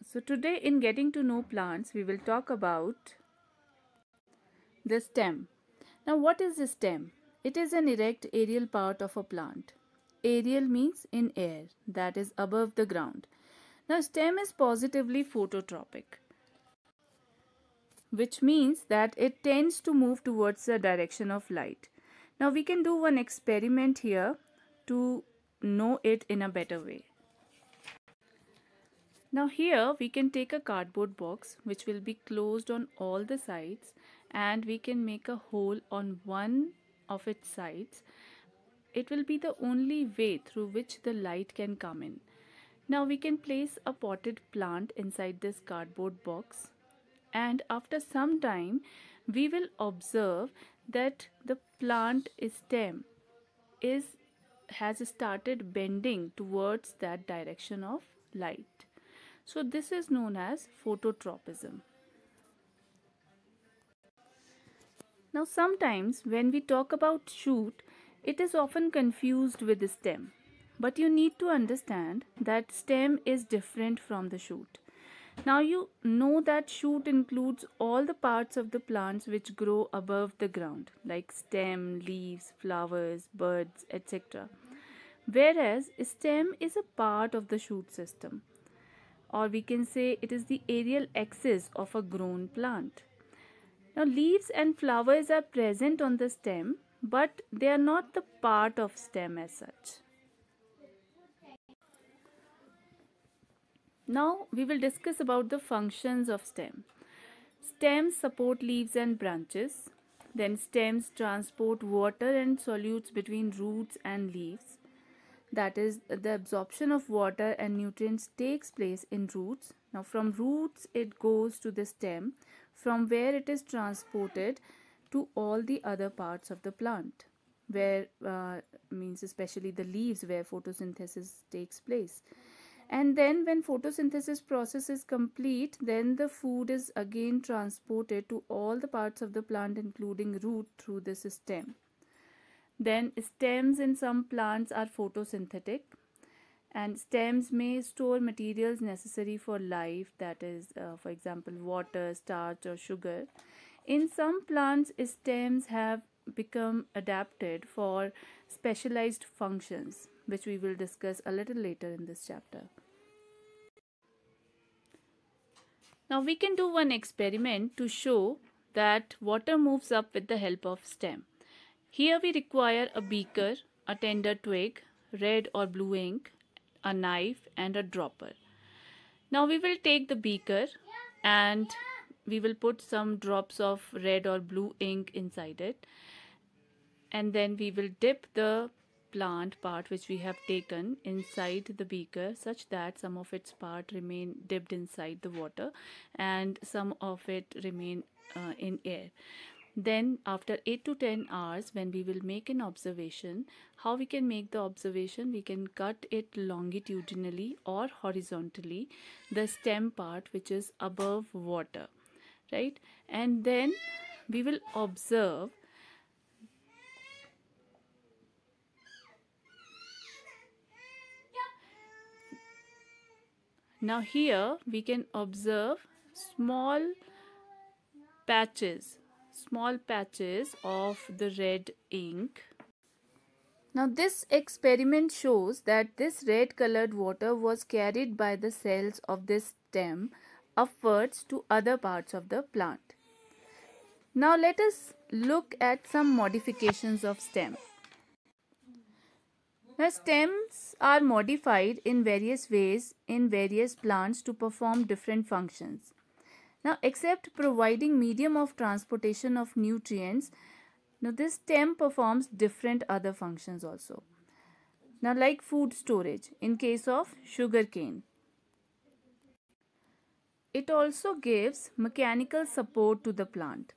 So today in Getting to Know Plants, we will talk about the stem. Now what is the stem? It is an erect aerial part of a plant. Aerial means in air, that is above the ground. Now stem is positively phototropic, which means that it tends to move towards the direction of light. Now we can do one experiment here to know it in a better way. Now here we can take a cardboard box which will be closed on all the sides, and we can make a hole on one of its sides. It will be the only way through which the light can come in. Now we can place a potted plant inside this cardboard box, and after some time we will observe that the plant stem has started bending towards that direction of light. So this is known as phototropism. Now sometimes when we talk about shoot, it is often confused with the stem. But you need to understand that stem is different from the shoot. Now you know that shoot includes all the parts of the plants which grow above the ground, like stem, leaves, flowers, buds, etc. Whereas stem is a part of the shoot system, or we can say it is the aerial axis of a grown plant. Now leaves and flowers are present on the stem, but they are not the part of stem as such. Now we will discuss about the functions of stem. Stems support leaves and branches. Then stems transport water and solutes between roots and leaves. That is, the absorption of water and nutrients takes place in roots. Now from roots it goes to the stem, from where it is transported to all the other parts of the plant, where means especially the leaves, where photosynthesis takes place. And then when photosynthesis process is complete, then the food is again transported to all the parts of the plant including root through this stem. Then stems in some plants are photosynthetic, and stems may store materials necessary for life, that is for example water, starch or sugar. In some plants, stems have become adapted for specialized functions, which we will discuss a little later in this chapter. Now we can do one experiment to show that water moves up with the help of stem. Here we require a beaker, a tender twig, red or blue ink, a knife and a dropper. Now we will take the beaker and we will put some drops of red or blue ink inside it, and then we will dip the plant part which we have taken inside the beaker, such that some of its part remain dipped inside the water and some of it remain in air. Then after 8 to 10 hours, when we will make an observation, how we can make the observation? We can cut it longitudinally or horizontally, the stem part which is above water, right? And then we will observe now here we can observe small patches of the red ink. Now this experiment shows that this red colored water was carried by the cells of this stem upwards to other parts of the plant. Now let us look at some modifications of stem. Now stems are modified in various ways in various plants to perform different functions. Now, except providing medium of transportation of nutrients, now this stem performs different other functions also. Now, like food storage in case of sugarcane. It also gives mechanical support to the plant.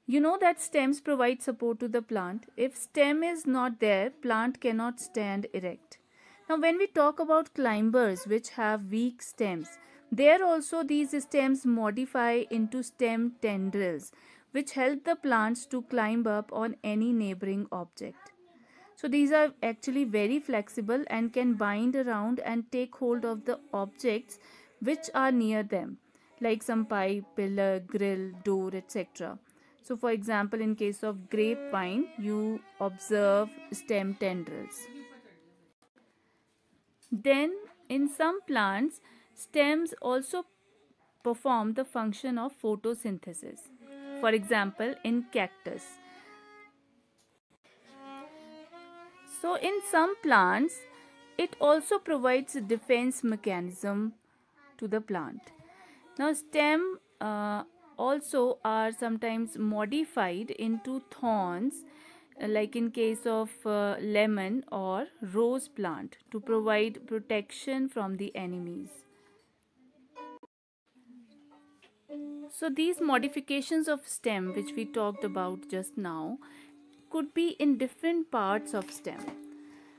You know that stems provide support to the plant. If stem is not there, plant cannot stand erect. Now, when we talk about climbers which have weak stems, there also these stems modify into stem tendrils, which help the plants to climb up on any neighboring object. So these are actually very flexible and can bind around and take hold of the objects which are near them, like some pipe, pillar, grill, door, etc. So, for example, in case of grapevine, you observe stem tendrils. Then, in some plants, stems also perform the function of photosynthesis. For example, in cactus. So, in some plants, it also provides a defense mechanism to the plant. Now, stem also are sometimes modified into thorns, like in case of lemon or rose plant, to provide protection from the enemies. So these modifications of stem which we talked about just now could be in different parts of stem.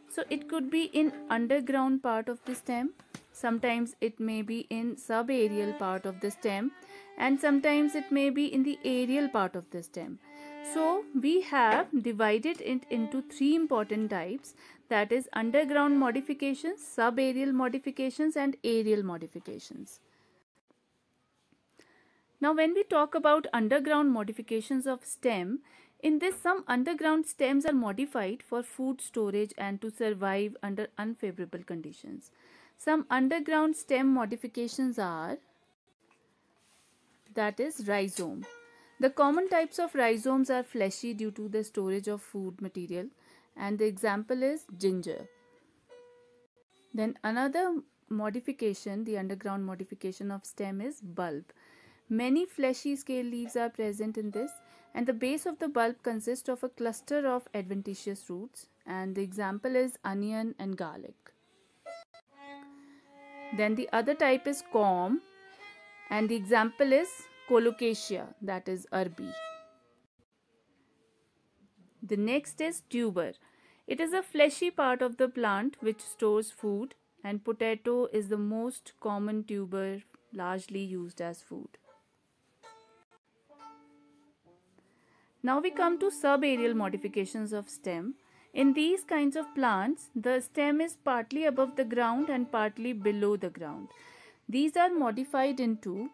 So it could be in underground part of the stem, sometimes it may be in subaerial part of the stem, and sometimes it may be in the aerial part of the stem. So we have divided it into three important types, that is underground modifications, subaerial modifications and aerial modifications. Now when we talk about underground modifications of stem, in this some underground stems are modified for food storage and to survive under unfavorable conditions. Some underground stem modifications are, that is rhizome. The common types of rhizomes are fleshy due to the storage of food material, and the example is ginger. Then another modification, the underground modification of stem is bulb. Many fleshy scale leaves are present in this, and the base of the bulb consists of a cluster of adventitious roots, and the example is onion and garlic. Then the other type is corm, and the example is colocasia, that is arbi. The next is tuber. It is a fleshy part of the plant which stores food, and potato is the most common tuber largely used as food. Now we come to subaerial modifications of stem. In these kinds of plants, the stem is partly above the ground and partly below the ground. These are modified into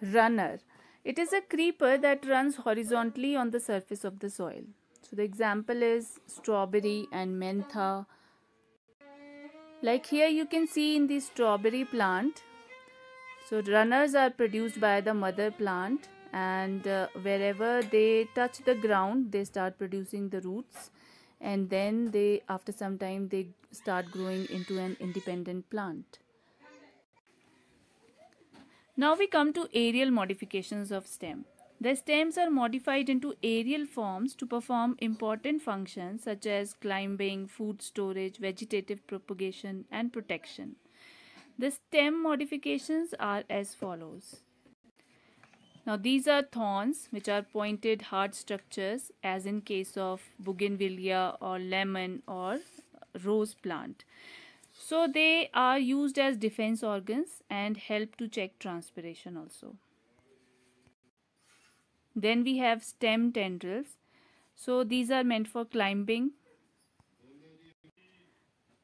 runner. It is a creeper that runs horizontally on the surface of the soil. So the example is strawberry and mentha. Like here you can see in the strawberry plant. So runners are produced by the mother plant, and wherever they touch the ground they start producing the roots, and then after some time they start growing into an independent plant. Now we come to aerial modifications of stem. The stems are modified into aerial forms to perform important functions such as climbing, food storage, vegetative propagation and protection. The stem modifications are as follows. Now these are thorns, which are pointed hard structures, as in case of bougainvillea or lemon or rose plant. So they are used as defense organs and help to check transpiration also. Then we have stem tendrils. So these are meant for climbing.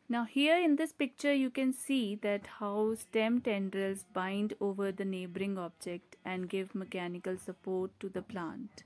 Now here in this picture you can see that how stem tendrils bind over the neighboring object and give mechanical support to the plant.